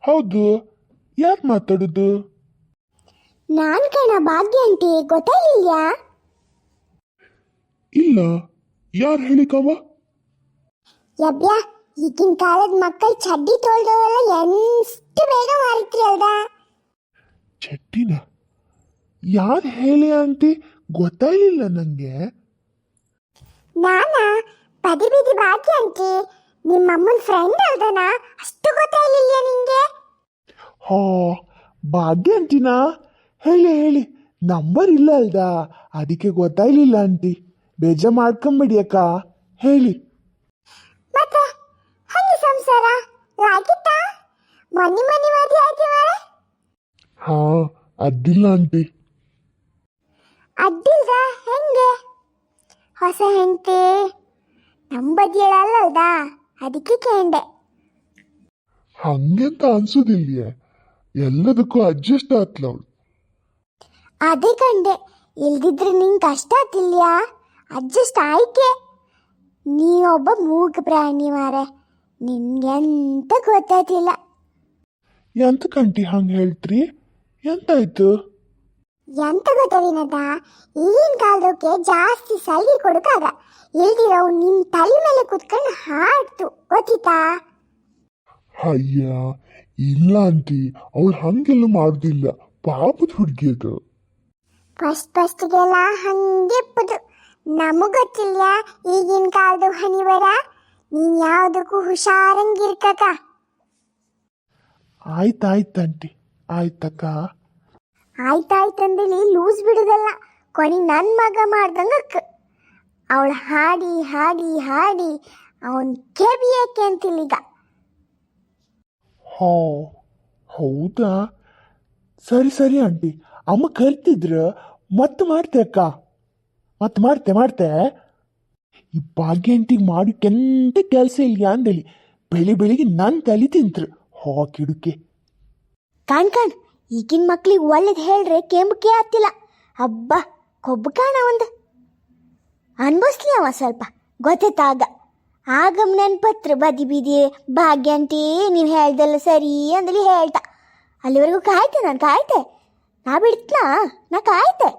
ಹೌದು, ಯಾರು ಮಾತಾಡುದು? ನಾನ್ ಕಣ ಭಾಗ್ಯ ಅಂಟಿ, ಗೊತ್ತಾಗಿಲ್ಯಾ? ಇಲ್ಲ, ಯಾರು ಹೇಳಿಕವ? ಯಬ್ಯಾ, ಈಗಿನ ಕಾಲದ ಮಕ್ಕಳು ಚಡ್ಡಿ ತೊಳ್ದವೆಲ್ಲ ಎಷ್ಟು ಬೇಗ ಮಾರಿತ್ರಿ ಅಲ್ದಾ? ಚಟ್ಟಿನ ಯಾರು ಹೇಳಿ ಆಂಟಿ? ಗೊತ್ತಾಗ್ಲಿಲ್ಲ ನಂಗೆ. ನಾನಾ ಪದಿ ಬಿದಿ ಭಾಗ್ಯ ಅಂಟಿ, ನಿಮ್ಮ ಅಮ್ಮನ ಫ್ರೆಂಡ್ ಅಲ್ದನಾ? ಅಷ್ಟು ಗೊತ್ತಾಗ್ಲಿಲ್ಲ ನಿಂಗೆ? ಹಾ, ಭಾಗ್ಯ ಅಂಟಿನಾ? ಹೇಳಿ ಹೇಳಿ, ನಂಬರ್ ಇಲ್ಲ ಅಲ್ದಾ, ಅದಕ್ಕೆ ಗೊತ್ತಾಗ್ಲಿಲ್ಲ ಆಂಟಿ. ಬೇಜ ಮಾಡ್ಕೊಂಬಿಡಿ ಅಕ್ಕ, ಹೇಳಿ. ಮತ್ತೆ ಹಂಗೆ ಸಂಸಾರ ಆಗಿತ್ತಾ? ಮನಿ ಮನಿ ಮದುವೆ ಆಯ್ತು ಮಾರೆ? ಹಾ, ಅಡ್ಡಿಲ್ಲ ಆಂಟಿ. ಅಡ್ಡಿಲ್ದ ಹೆಂಗೆ? ಹೊಸ ಹೆಂಡತಿ ನಂಬದಿಯಳಲ್ಲಲ್ದಾ, ಅದಕ್ಕೆ ಕೇಂಡೆ. ಹಂಗೆಂತ ಅನ್ಸುದಿಲ್ಯೆ, ಎಲ್ಲದಕ್ಕೂ ಅಡ್ಜಸ್ಟ್ ಆತ್ಲವಳು. ಅದೇ ಕಂಡೆ, ಇಲ್ದಿದ್ರೆ ನಿಂಗೆ ಕಷ್ಟ ಆತಿಲ್ಯಾ? ಅಡ್ಜಸ್ಟ್ ಆಯ್ಕೆ. ನೀ ಒಬ್ಬ ಮೂಕ ಪ್ರಾಣಿ ಮಾರೆ, ನಿನ್ಗೆಂತ ಗೊತ್ತಾಯ್ತಿಲ್ಲ. ಎಂತ ಕಂಟಿ ಹಂಗೆ ಹೇಳ್ತ್ರಿ? ಎಂತಾಯ್ತು? ಎಂತ ಗೊತ್ತವಿನದ, ಈಗಿನ ಕಾಲದಕ್ಕೆ ಜಾಸ್ತಿ ಸಲಿಗೆ ಕೊಡಕಾಗ, ಇಲ್ದಿರೋ ನಿನ್ ತಲೆ ಮೇಲೆ ಕುತ್ಕೊಂಡು ಹಾಡ್ತು, ಗೊತ್ತಿತ್ತಾ? ಅಯ್ಯ, ಇಲ್ಲ ಆಂಟಿ, ಅವಳು ಹಂಗೆಲ್ಲ ಮಾಡುದಿಲ್ಲ, ಪಾಪದ ಹುಡುಗಿ ಅದು. ಫಸ್ಟ್ಗೆಲ್ಲ ಹಂಗೆಪ್ಪದು, ನಮಗ್ ಗೊತ್ತಿಲ್ಲ ಈಗಿನ ಕಾಲದ ಹನಿವರ. ನೀನ್ ಯಾವ್ದಕ್ಕೂ ಹುಷಾರಂಗಿರ್ಕಕ. ಆಯ್ತಾಯ್ತಂಟಿ, ಆಯ್ತಕ್ಕ. ಆಯ್ತಾಯ್ತಂದೇಳಿ ಲೂಸ್ ಬಿಡುದಲ್ಲ, ಕೊನೆ ನನ್ನ ಮಗ ಮಾಡ್ದಂಗಕ್ಕ. ಅವಳು ಹಾಡಿ ಹಾಡಿ ಹಾಡಿ ಅವನ್ ಕೆಬಿಯಕ್ಕೆ ಅಂತಿಲ್ಲೀಗ. ಹೋ, ಹೌದಾ? ಸರಿ ಸರಿ ಆಂಟಿ, ಅಮ್ಮ ಕರ್ತಿದ್ರ, ಮತ್ತೆ ಮಾಡ್ತೆ ಅಕ್ಕ, ಮತ್ತೆ ಮಾಡ್ತೆ. ಈ ಭಾಗ್ಯ ಆಂಟಿಗೆ ಮಾಡಿ ಕೆಂತ ಕೆಲಸ ಇಲ್ಲ ಅಂದೇಳಿ ಬೆಳಿಗ್ಗೆ ನನ್ನ ತಲೆ ತಿಂತ್ರು ಹಾಕಿಡುಕೆ. ಕಾಣ್ ಈಗಿನ ಮಕ್ಳಿಗೆ ಒಳ್ಳೇದು ಹೇಳ್ರೆ ಕೆಂಬಕ್ಕೆ ಆಗ್ತಿಲ್ಲ. ಹಬ್ಬ ಕೊಬ್ಬು ಕಾಣ ಒಂದು ಅನ್ಭವಿಸ್ಲಿ ಅವ ಸ್ವಲ್ಪ, ಗೊತ್ತಾಗ ಆಗಮ್ ನೆನ್ಪತ್ರ ಬದಿ ಬೀದಿ ಭಾಗ್ಯ ಅಂಟಿ ನೀವು ಹೇಳ್ದಲ್ಲ ಸರಿ ಅಂದಲಿ ಹೇಳ್ತಾ. ಅಲ್ಲಿವರೆಗೂ ಕಾಯ್ತೆ, ನಾನು ಕಾಯ್ತೆ, ನಾ ಬಿಡ್ತನಾ, ನಾ ಕಾಯ್ತೆ.